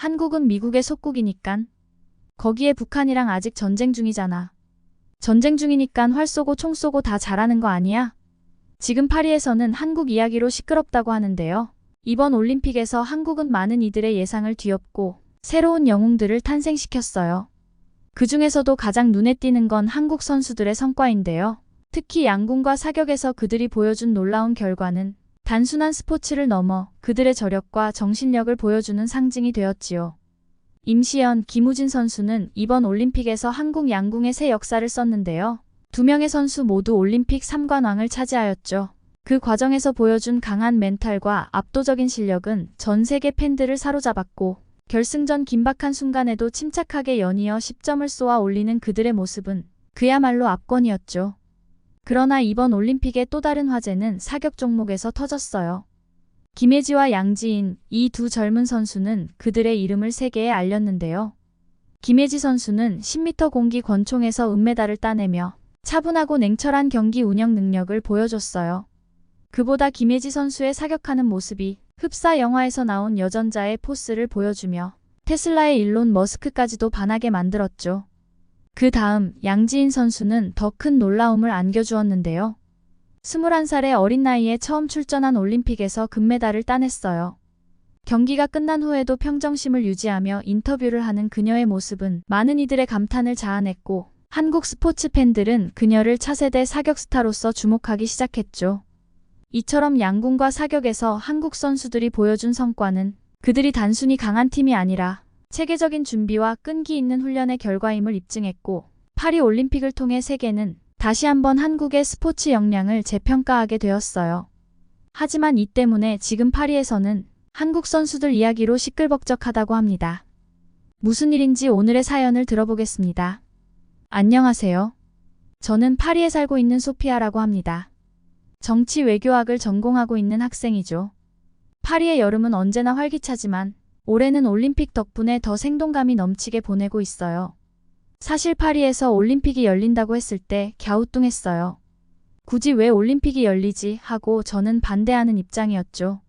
한국은 미국의 속국이니깐. 거기에 북한이랑 아직 전쟁 중이잖아. 전쟁 중이니깐 활 쏘고 총 쏘고 다 잘하는 거 아니야? 지금 파리에서는 한국 이야기로 시끄럽다고 하는데요. 이번 올림픽에서 한국은 많은 이들의 예상을 뒤엎고 새로운 영웅들을 탄생시켰어요. 그 중에서도 가장 눈에 띄는 건 한국 선수들의 성과인데요. 특히 양궁과 사격에서 그들이 보여준 놀라운 결과는 단순한 스포츠를 넘어 그들의 저력과 정신력을 보여주는 상징이 되었지요. 임시연, 김우진 선수는 이번 올림픽에서 한국 양궁의 새 역사를 썼는데요. 두 명의 선수 모두 올림픽 3관왕을 차지하였죠. 그 과정에서 보여준 강한 멘탈과 압도적인 실력은 전 세계 팬들을 사로잡았고 결승전 긴박한 순간에도 침착하게 연이어 10점을 쏘아 올리는 그들의 모습은 그야말로 압권이었죠. 그러나 이번 올림픽의 또 다른 화제는 사격 종목에서 터졌어요. 김혜지와 양지인, 이 두 젊은 선수는 그들의 이름을 세계에 알렸는데요. 김혜지 선수는 10m 공기 권총에서 은메달을 따내며 차분하고 냉철한 경기 운영 능력을 보여줬어요. 그보다 김혜지 선수의 사격하는 모습이 흡사 영화에서 나온 여전자의 포스를 보여주며 테슬라의 일론 머스크까지도 반하게 만들었죠. 그 다음 양지인 선수는 더 큰 놀라움을 안겨주었는데요. 21살의 어린 나이에 처음 출전한 올림픽에서 금메달을 따냈어요. 경기가 끝난 후에도 평정심을 유지하며 인터뷰를 하는 그녀의 모습은 많은 이들의 감탄을 자아냈고 한국 스포츠 팬들은 그녀를 차세대 사격 스타로서 주목하기 시작했죠. 이처럼 양궁과 사격에서 한국 선수들이 보여준 성과는 그들이 단순히 강한 팀이 아니라 체계적인 준비와 끈기 있는 훈련의 결과임을 입증했고 파리 올림픽을 통해 세계는 다시 한번 한국의 스포츠 역량을 재평가하게 되었어요. 하지만 이 때문에 지금 파리에서는 한국 선수들 이야기로 시끌벅적하다고 합니다. 무슨 일인지 오늘의 사연을 들어보겠습니다. 안녕하세요. 저는 파리에 살고 있는 소피아라고 합니다. 정치 외교학을 전공하고 있는 학생이죠. 파리의 여름은 언제나 활기차지만 올해는 올림픽 덕분에 더 생동감이 넘치게 보내고 있어요. 사실 파리에서 올림픽이 열린다고 했을 때 갸우뚱했어요. 굳이 왜 올림픽이 열리지 하고 저는 반대하는 입장이었죠.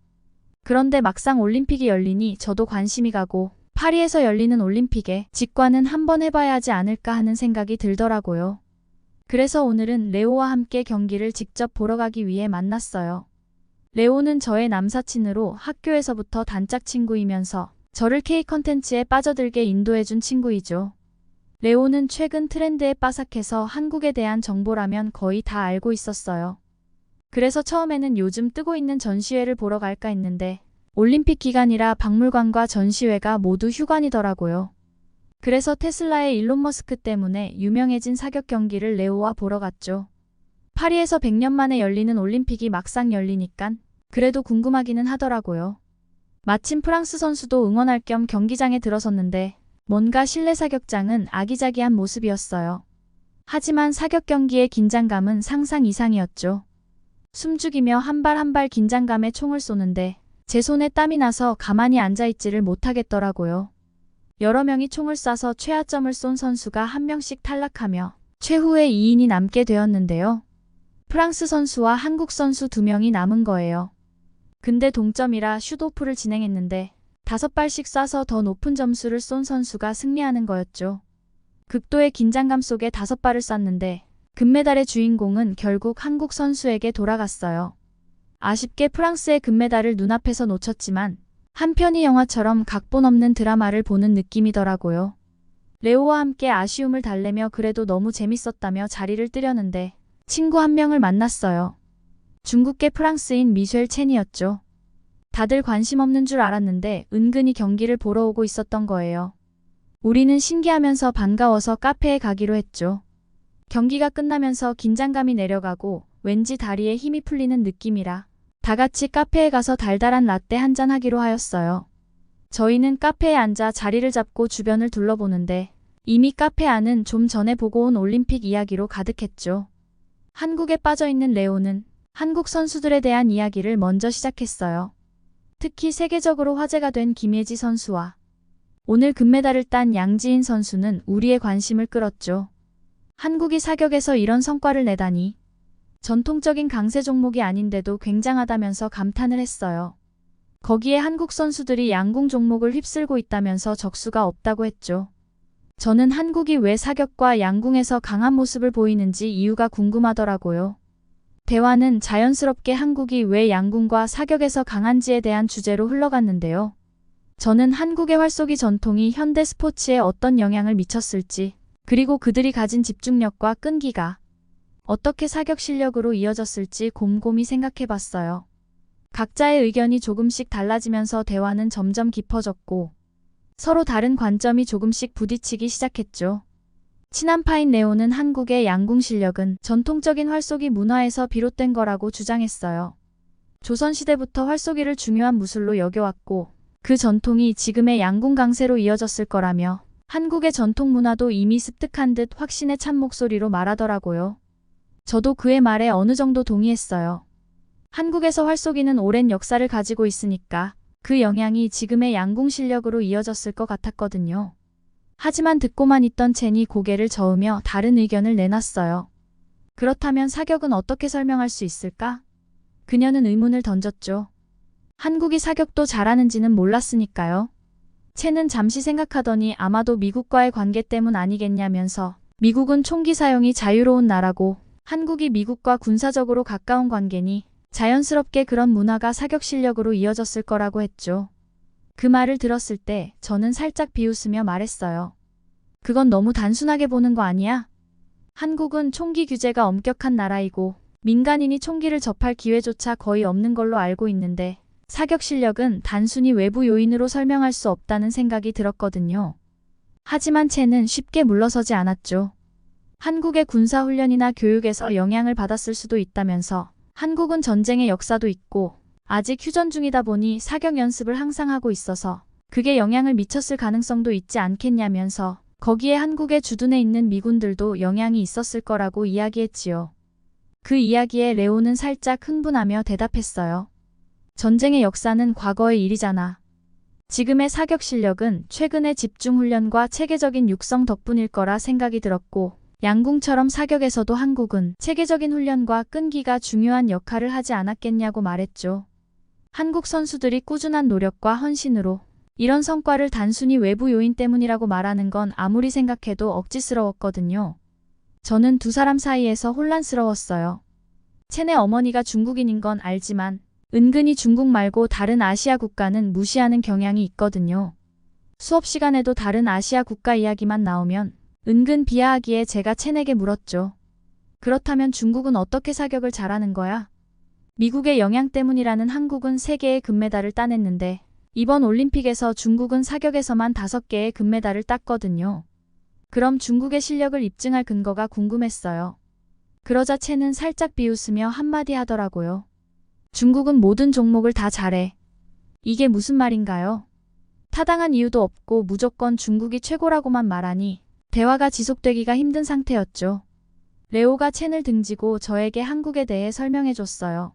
그런데 막상 올림픽이 열리니 저도 관심이 가고 파리에서 열리는 올림픽에 직관은 한번 해봐야 하지 않을까 하는 생각이 들더라고요. 그래서 오늘은 레오와 함께 경기를 직접 보러 가기 위해 만났어요. 레오는 저의 남사친으로 학교에서부터 단짝 친구이면서 저를 K 컨텐츠에 빠져들게 인도해준 친구이죠. 레오는 최근 트렌드에 빠삭해서 한국에 대한 정보라면 거의 다 알고 있었어요. 그래서 처음에는 요즘 뜨고 있는 전시회를 보러 갈까 했는데 올림픽 기간이라 박물관과 전시회가 모두 휴관이더라고요. 그래서 테슬라의 일론 머스크 때문에 유명해진 사격 경기를 레오와 보러 갔죠. 파리에서 100년 만에 열리는 올림픽이 막상 열리니깐 그래도 궁금하기는 하더라고요. 마침 프랑스 선수도 응원할 겸 경기장에 들어섰는데 뭔가 실내 사격장은 아기자기한 모습이었어요. 하지만 사격 경기의 긴장감은 상상 이상이었죠. 숨죽이며 한 발 한 발 긴장감에 총을 쏘는데 제 손에 땀이 나서 가만히 앉아있지를 못하겠더라고요. 여러 명이 총을 쏴서 최하점을 쏜 선수가 한 명씩 탈락하며 최후의 2인이 남게 되었는데요. 프랑스 선수와 한국 선수 2명이 남은 거예요. 근데 동점이라 슛오프를 진행했는데 5발씩 쏴서 더 높은 점수를 쏜 선수가 승리하는 거였죠. 극도의 긴장감 속에 5발을 쐈는데 금메달의 주인공은 결국 한국 선수에게 돌아갔어요. 아쉽게 프랑스의 금메달을 눈앞에서 놓쳤지만 한편의 영화처럼 각본 없는 드라마를 보는 느낌이더라고요. 레오와 함께 아쉬움을 달래며 그래도 너무 재밌었다며 자리를 뜨려는데 친구 한 명을 만났어요. 중국계 프랑스인 미셸 첸이었죠. 다들 관심 없는 줄 알았는데 은근히 경기를 보러 오고 있었던 거예요. 우리는 신기하면서 반가워서 카페에 가기로 했죠. 경기가 끝나면서 긴장감이 내려가고 왠지 다리에 힘이 풀리는 느낌이라 다 같이 카페에 가서 달달한 라떼 한잔 하기로 하였어요. 저희는 카페에 앉아 자리를 잡고 주변을 둘러보는데 이미 카페 안은 좀 전에 보고 온 올림픽 이야기로 가득했죠. 한국에 빠져있는 레오는 한국 선수들에 대한 이야기를 먼저 시작했어요. 특히 세계적으로 화제가 된 김혜지 선수와 오늘 금메달을 딴 양지인 선수는 우리의 관심을 끌었죠. 한국이 사격에서 이런 성과를 내다니 전통적인 강세 종목이 아닌데도 굉장하다면서 감탄을 했어요. 거기에 한국 선수들이 양궁 종목을 휩쓸고 있다면서 적수가 없다고 했죠. 저는 한국이 왜 사격과 양궁에서 강한 모습을 보이는지 이유가 궁금하더라고요. 대화는 자연스럽게 한국이 왜 양궁과 사격에서 강한지에 대한 주제로 흘러갔는데요. 저는 한국의 활쏘기 전통이 현대 스포츠에 어떤 영향을 미쳤을지, 그리고 그들이 가진 집중력과 끈기가 어떻게 사격 실력으로 이어졌을지 곰곰이 생각해봤어요. 각자의 의견이 조금씩 달라지면서 대화는 점점 깊어졌고 서로 다른 관점이 조금씩 부딪히기 시작했죠. 친한파인 레오는 한국의 양궁 실력은 전통적인 활쏘기 문화에서 비롯된 거라고 주장했어요. 조선시대부터 활쏘기를 중요한 무술로 여겨왔고 그 전통이 지금의 양궁 강세로 이어졌을 거라며 한국의 전통 문화도 이미 습득한 듯 확신에 찬 목소리로 말하더라고요. 저도 그의 말에 어느 정도 동의했어요. 한국에서 활쏘기는 오랜 역사를 가지고 있으니까 그 영향이 지금의 양궁 실력으로 이어졌을 것 같았거든요. 하지만 듣고만 있던 첸이 고개를 저으며 다른 의견을 내놨어요. 그렇다면 사격은 어떻게 설명할 수 있을까? 그녀는 의문을 던졌죠. 한국이 사격도 잘하는지는 몰랐으니까요. 첸은 잠시 생각하더니 아마도 미국과의 관계 때문 아니겠냐면서 미국은 총기 사용이 자유로운 나라고 한국이 미국과 군사적으로 가까운 관계니 자연스럽게 그런 문화가 사격 실력으로 이어졌을 거라고 했죠. 그 말을 들었을 때 저는 살짝 비웃으며 말했어요. 그건 너무 단순하게 보는 거 아니야? 한국은 총기 규제가 엄격한 나라이고 민간인이 총기를 접할 기회조차 거의 없는 걸로 알고 있는데 사격 실력은 단순히 외부 요인으로 설명할 수 없다는 생각이 들었거든요. 하지만 첸은 쉽게 물러서지 않았죠. 한국의 군사훈련이나 교육에서 영향을 받았을 수도 있다면서 한국은 전쟁의 역사도 있고 아직 휴전 중이다 보니 사격 연습을 항상 하고 있어서 그게 영향을 미쳤을 가능성도 있지 않겠냐면서 거기에 한국의 주둔해 있는 미군들도 영향이 있었을 거라고 이야기했지요. 그 이야기에 레오는 살짝 흥분하며 대답했어요. 전쟁의 역사는 과거의 일이잖아. 지금의 사격 실력은 최근의 집중훈련과 체계적인 육성 덕분일 거라 생각이 들었고 양궁처럼 사격에서도 한국은 체계적인 훈련과 끈기가 중요한 역할을 하지 않았겠냐고 말했죠. 한국 선수들이 꾸준한 노력과 헌신으로 이런 성과를 단순히 외부 요인 때문이라고 말하는 건 아무리 생각해도 억지스러웠거든요. 저는 두 사람 사이에서 혼란스러웠어요. 첸의 어머니가 중국인인 건 알지만 은근히 중국 말고 다른 아시아 국가는 무시하는 경향이 있거든요. 수업 시간에도 다른 아시아 국가 이야기만 나오면 은근 비하하기에 제가 첸에게 물었죠. 그렇다면 중국은 어떻게 사격을 잘하는 거야? 미국의 영향 때문이라는 한국은 3개의 금메달을 따냈는데 이번 올림픽에서 중국은 사격에서만 5개의 금메달을 땄거든요. 그럼 중국의 실력을 입증할 근거가 궁금했어요. 그러자 첸은 살짝 비웃으며 한마디 하더라고요. 중국은 모든 종목을 다 잘해. 이게 무슨 말인가요? 타당한 이유도 없고 무조건 중국이 최고라고만 말하니 대화가 지속되기가 힘든 상태였죠. 레오가 첸을 등지고 저에게 한국에 대해 설명해줬어요.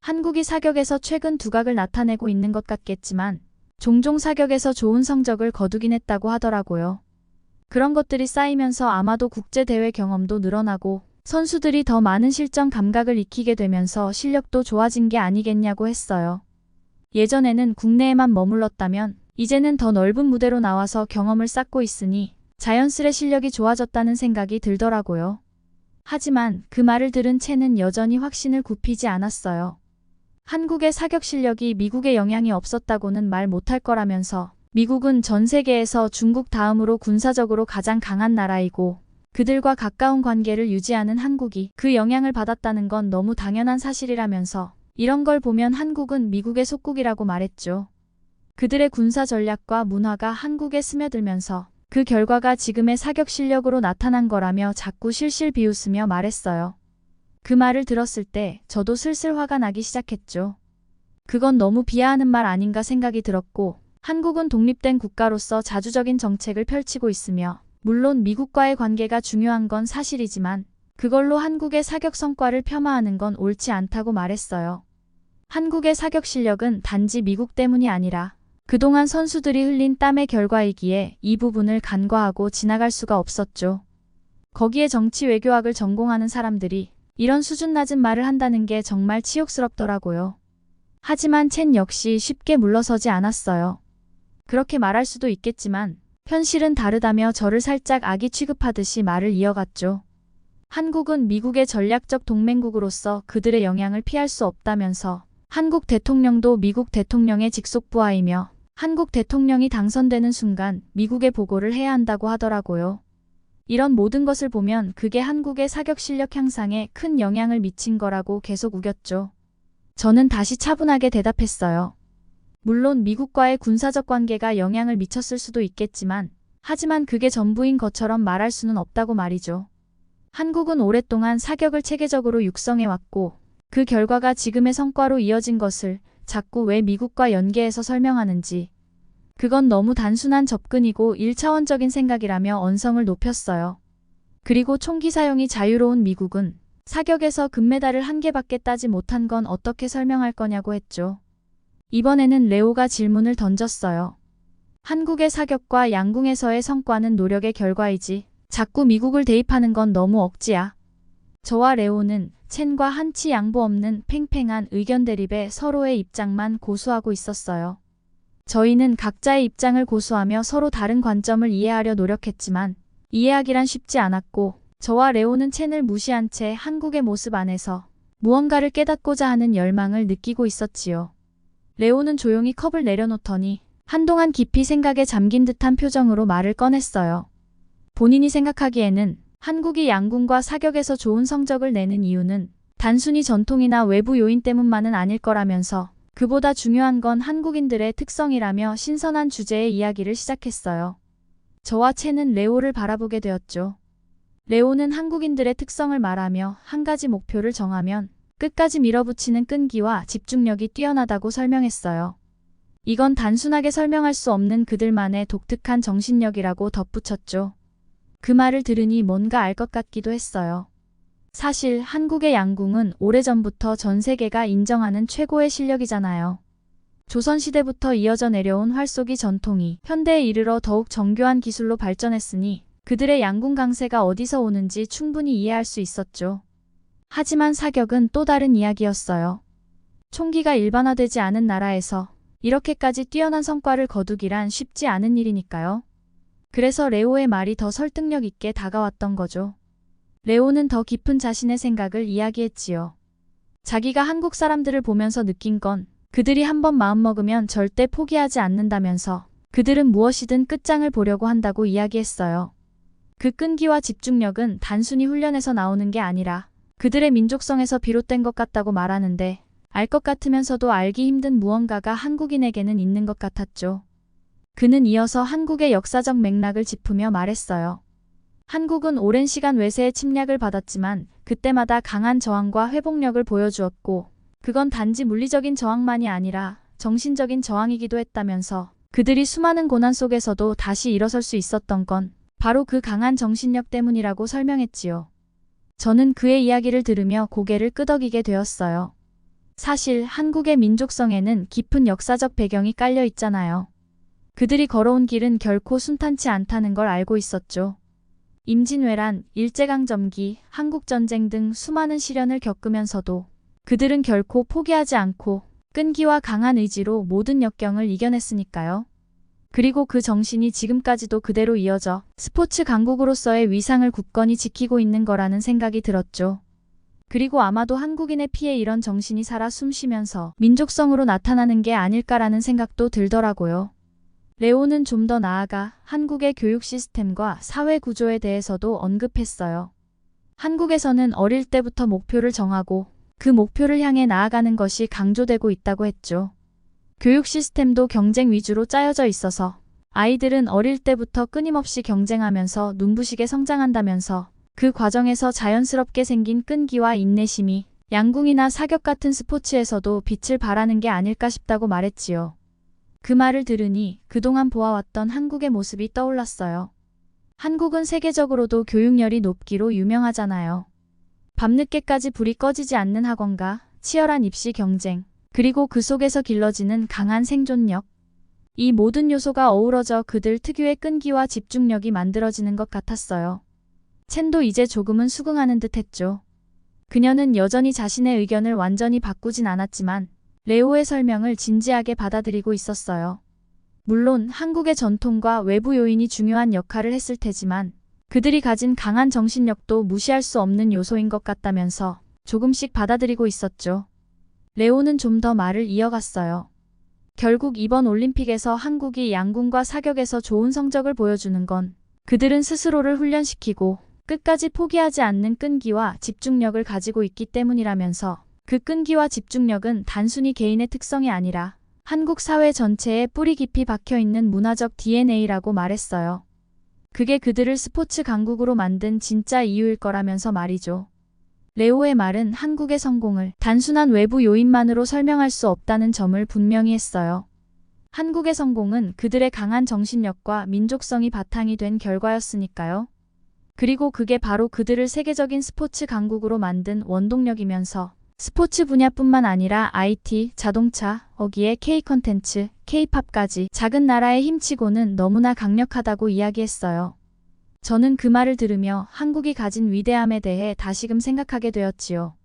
한국이 사격에서 최근 두각을 나타내고 있는 것 같겠지만 종종 사격에서 좋은 성적을 거두긴 했다고 하더라고요. 그런 것들이 쌓이면서 아마도 국제대회 경험도 늘어나고 선수들이 더 많은 실전 감각을 익히게 되면서 실력도 좋아진 게 아니겠냐고 했어요. 예전에는 국내에만 머물렀다면 이제는 더 넓은 무대로 나와서 경험을 쌓고 있으니 자연스레 실력이 좋아졌다는 생각이 들더라고요. 하지만 그 말을 들은 첸은 여전히 확신을 굽히지 않았어요. 한국의 사격 실력이 미국에 영향이 없었다고는 말 못할 거라면서 미국은 전 세계에서 중국 다음으로 군사적으로 가장 강한 나라이고 그들과 가까운 관계를 유지하는 한국이 그 영향을 받았다는 건 너무 당연한 사실이라면서 이런 걸 보면 한국은 미국의 속국이라고 말했죠. 그들의 군사 전략과 문화가 한국에 스며들면서 그 결과가 지금의 사격 실력으로 나타난 거라며 자꾸 실실 비웃으며 말했어요. 그 말을 들었을 때 저도 슬슬 화가 나기 시작했죠. 그건 너무 비하하는 말 아닌가 생각이 들었고 한국은 독립된 국가로서 자주적인 정책을 펼치고 있으며 물론 미국과의 관계가 중요한 건 사실이지만 그걸로 한국의 사격 성과를 폄하하는 건 옳지 않다고 말했어요. 한국의 사격 실력은 단지 미국 때문이 아니라 그동안 선수들이 흘린 땀의 결과이기에 이 부분을 간과하고 지나갈 수가 없었죠. 거기에 정치 외교학을 전공하는 사람들이 이런 수준 낮은 말을 한다는 게 정말 치욕스럽더라고요. 하지만 첸 역시 쉽게 물러서지 않았어요. 그렇게 말할 수도 있겠지만 현실은 다르다며 저를 살짝 아기 취급하듯이 말을 이어갔죠. 한국은 미국의 전략적 동맹국으로서 그들의 영향을 피할 수 없다면서 한국 대통령도 미국 대통령의 직속 부하이며 한국 대통령이 당선되는 순간 미국에 보고를 해야 한다고 하더라고요. 이런 모든 것을 보면 그게 한국의 사격 실력 향상에 큰 영향을 미친 거라고 계속 우겼죠. 저는 다시 차분하게 대답했어요. 물론 미국과의 군사적 관계가 영향을 미쳤을 수도 있겠지만 하지만 그게 전부인 것처럼 말할 수는 없다고 말이죠. 한국은 오랫동안 사격을 체계적으로 육성해왔고 그 결과가 지금의 성과로 이어진 것을 자꾸 왜 미국과 연계해서 설명하는지 그건 너무 단순한 접근이고 1차원적인 생각이라며 언성을 높였어요. 그리고 총기 사용이 자유로운 미국은 사격에서 금메달을 한 개밖에 따지 못한 건 어떻게 설명할 거냐고 했죠. 이번에는 레오가 질문을 던졌어요. 한국의 사격과 양궁에서의 성과는 노력의 결과이지 자꾸 미국을 대입하는 건 너무 억지야. 저와 레오는 첸과 한치 양보 없는 팽팽한 의견 대립에 서로의 입장만 고수하고 있었어요. 저희는 각자의 입장을 고수하며 서로 다른 관점을 이해하려 노력했지만 이해하기란 쉽지 않았고 저와 레오는 첸을 무시한 채 한국의 모습 안에서 무언가를 깨닫고자 하는 열망을 느끼고 있었지요. 레오는 조용히 컵을 내려놓더니 한동안 깊이 생각에 잠긴 듯한 표정으로 말을 꺼냈어요. 본인이 생각하기에는 한국이 양궁과 사격에서 좋은 성적을 내는 이유는 단순히 전통이나 외부 요인 때문만은 아닐 거라면서 그보다 중요한 건 한국인들의 특성이라며 신선한 주제의 이야기를 시작했어요. 저와 첸은 레오를 바라보게 되었죠. 레오는 한국인들의 특성을 말하며 한 가지 목표를 정하면 끝까지 밀어붙이는 끈기와 집중력이 뛰어나다고 설명했어요. 이건 단순하게 설명할 수 없는 그들만의 독특한 정신력이라고 덧붙였죠. 그 말을 들으니 뭔가 알 것 같기도 했어요. 사실 한국의 양궁은 오래전부터 전 세계가 인정하는 최고의 실력이잖아요. 조선시대부터 이어져 내려온 활쏘기 전통이 현대에 이르러 더욱 정교한 기술로 발전했으니 그들의 양궁 강세가 어디서 오는지 충분히 이해할 수 있었죠. 하지만 사격은 또 다른 이야기였어요. 총기가 일반화되지 않은 나라에서 이렇게까지 뛰어난 성과를 거두기란 쉽지 않은 일이니까요. 그래서 레오의 말이 더 설득력 있게 다가왔던 거죠. 레오는 더 깊은 자신의 생각을 이야기했지요. 자기가 한국 사람들을 보면서 느낀 건 그들이 한번 마음먹으면 절대 포기하지 않는다면서 그들은 무엇이든 끝장을 보려고 한다고 이야기했어요. 그 끈기와 집중력은 단순히 훈련에서 나오는 게 아니라 그들의 민족성에서 비롯된 것 같다고 말하는데 알 것 같으면서도 알기 힘든 무언가가 한국인에게는 있는 것 같았죠. 그는 이어서 한국의 역사적 맥락을 짚으며 말했어요. 한국은 오랜 시간 외세의 침략을 받았지만 그때마다 강한 저항과 회복력을 보여주었고 그건 단지 물리적인 저항만이 아니라 정신적인 저항이기도 했다면서 그들이 수많은 고난 속에서도 다시 일어설 수 있었던 건 바로 그 강한 정신력 때문이라고 설명했지요. 저는 그의 이야기를 들으며 고개를 끄덕이게 되었어요. 사실 한국의 민족성에는 깊은 역사적 배경이 깔려 있잖아요. 그들이 걸어온 길은 결코 순탄치 않다는 걸 알고 있었죠. 임진왜란, 일제강점기, 한국전쟁 등 수많은 시련을 겪으면서도 그들은 결코 포기하지 않고 끈기와 강한 의지로 모든 역경을 이겨냈으니까요. 그리고 그 정신이 지금까지도 그대로 이어져 스포츠 강국으로서의 위상을 굳건히 지키고 있는 거라는 생각이 들었죠. 그리고 아마도 한국인의 피에 이런 정신이 살아 숨쉬면서 민족성으로 나타나는 게 아닐까라는 생각도 들더라고요. 레오는 좀 더 나아가 한국의 교육 시스템과 사회 구조에 대해서도 언급했어요. 한국에서는 어릴 때부터 목표를 정하고 그 목표를 향해 나아가는 것이 강조되고 있다고 했죠. 교육 시스템도 경쟁 위주로 짜여져 있어서 아이들은 어릴 때부터 끊임없이 경쟁하면서 눈부시게 성장한다면서 그 과정에서 자연스럽게 생긴 끈기와 인내심이 양궁이나 사격 같은 스포츠에서도 빛을 발하는 게 아닐까 싶다고 말했지요. 그 말을 들으니 그동안 보아왔던 한국의 모습이 떠올랐어요. 한국은 세계적으로도 교육열이 높기로 유명하잖아요. 밤늦게까지 불이 꺼지지 않는 학원과 치열한 입시 경쟁, 그리고 그 속에서 길러지는 강한 생존력. 이 모든 요소가 어우러져 그들 특유의 끈기와 집중력이 만들어지는 것 같았어요. 첸도 이제 조금은 수긍하는 듯 했죠. 그녀는 여전히 자신의 의견을 완전히 바꾸진 않았지만 레오의 설명을 진지하게 받아들이고 있었어요. 물론 한국의 전통과 외부 요인이 중요한 역할을 했을 테지만 그들이 가진 강한 정신력도 무시할 수 없는 요소인 것 같다면서 조금씩 받아들이고 있었죠. 레오는 좀 더 말을 이어갔어요. 결국 이번 올림픽에서 한국이 양궁과 사격에서 좋은 성적을 보여주는 건 그들은 스스로를 훈련시키고 끝까지 포기하지 않는 끈기와 집중력을 가지고 있기 때문이라면서 그 끈기와 집중력은 단순히 개인의 특성이 아니라 한국 사회 전체에 뿌리 깊이 박혀있는 문화적 DNA라고 말했어요. 그게 그들을 스포츠 강국으로 만든 진짜 이유일 거라면서 말이죠. 레오의 말은 한국의 성공을 단순한 외부 요인만으로 설명할 수 없다는 점을 분명히 했어요. 한국의 성공은 그들의 강한 정신력과 민족성이 바탕이 된 결과였으니까요. 그리고 그게 바로 그들을 세계적인 스포츠 강국으로 만든 원동력이면서 스포츠 분야뿐만 아니라 IT, 자동차, 어기에 K-컨텐츠, K-팝까지 작은 나라의 힘치고는 너무나 강력하다고 이야기했어요. 저는 그 말을 들으며 한국이 가진 위대함에 대해 다시금 생각하게 되었지요.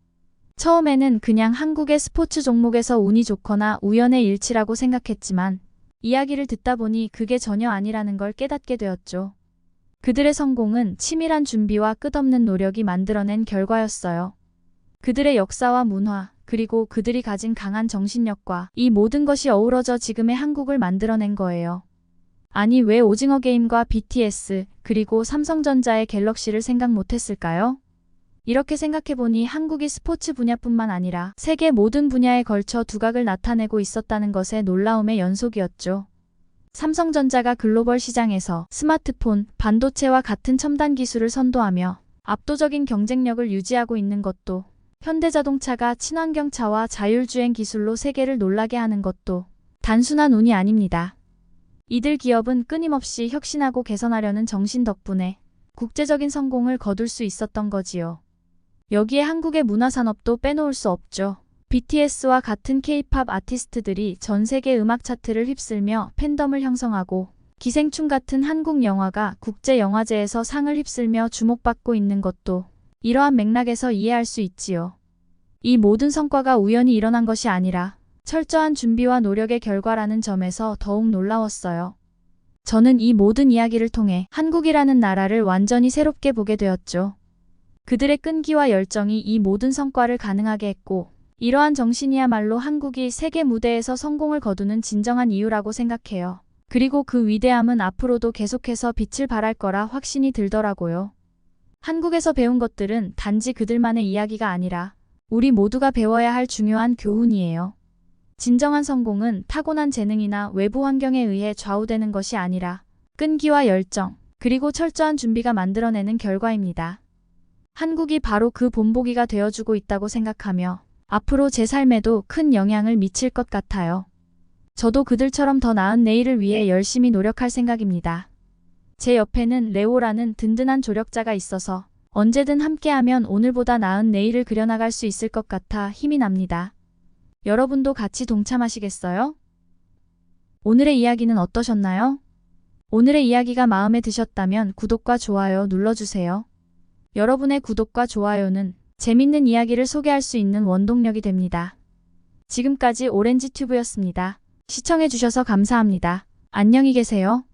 처음에는 그냥 한국의 스포츠 종목에서 운이 좋거나 우연의 일치라고 생각했지만 이야기를 듣다 보니 그게 전혀 아니라는 걸 깨닫게 되었죠. 그들의 성공은 치밀한 준비와 끝없는 노력이 만들어낸 결과였어요. 그들의 역사와 문화, 그리고 그들이 가진 강한 정신력과 이 모든 것이 어우러져 지금의 한국을 만들어낸 거예요. 아니, 왜 오징어 게임과 BTS, 그리고 삼성전자의 갤럭시를 생각 못했을까요? 이렇게 생각해보니 한국이 스포츠 분야뿐만 아니라 세계 모든 분야에 걸쳐 두각을 나타내고 있었다는 것의 놀라움의 연속이었죠. 삼성전자가 글로벌 시장에서 스마트폰, 반도체와 같은 첨단 기술을 선도하며 압도적인 경쟁력을 유지하고 있는 것도, 현대자동차가 친환경차와 자율주행 기술로 세계를 놀라게 하는 것도 단순한 운이 아닙니다. 이들 기업은 끊임없이 혁신하고 개선하려는 정신 덕분에 국제적인 성공을 거둘 수 있었던 거지요. 여기에 한국의 문화산업도 빼놓을 수 없죠. BTS와 같은 K-팝 아티스트들이 전 세계 음악 차트를 휩쓸며 팬덤을 형성하고 기생충 같은 한국 영화가 국제 영화제에서 상을 휩쓸며 주목받고 있는 것도 이러한 맥락에서 이해할 수 있지요. 이 모든 성과가 우연히 일어난 것이 아니라 철저한 준비와 노력의 결과라는 점에서 더욱 놀라웠어요. 저는 이 모든 이야기를 통해 한국이라는 나라를 완전히 새롭게 보게 되었죠. 그들의 끈기와 열정이 이 모든 성과를 가능하게 했고, 이러한 정신이야말로 한국이 세계 무대에서 성공을 거두는 진정한 이유라고 생각해요. 그리고 그 위대함은 앞으로도 계속해서 빛을 발할 거라 확신이 들더라고요. 한국에서 배운 것들은 단지 그들만의 이야기가 아니라 우리 모두가 배워야 할 중요한 교훈이에요. 진정한 성공은 타고난 재능이나 외부 환경에 의해 좌우되는 것이 아니라 끈기와 열정, 그리고 철저한 준비가 만들어내는 결과입니다. 한국이 바로 그 본보기가 되어주고 있다고 생각하며 앞으로 제 삶에도 큰 영향을 미칠 것 같아요. 저도 그들처럼 더 나은 내일을 위해 열심히 노력할 생각입니다. 제 옆에는 레오라는 든든한 조력자가 있어서 언제든 함께하면 오늘보다 나은 내일을 그려나갈 수 있을 것 같아 힘이 납니다. 여러분도 같이 동참하시겠어요? 오늘의 이야기는 어떠셨나요? 오늘의 이야기가 마음에 드셨다면 구독과 좋아요 눌러주세요. 여러분의 구독과 좋아요는 재밌는 이야기를 소개할 수 있는 원동력이 됩니다. 지금까지 오렌지튜브였습니다. 시청해주셔서 감사합니다. 안녕히 계세요.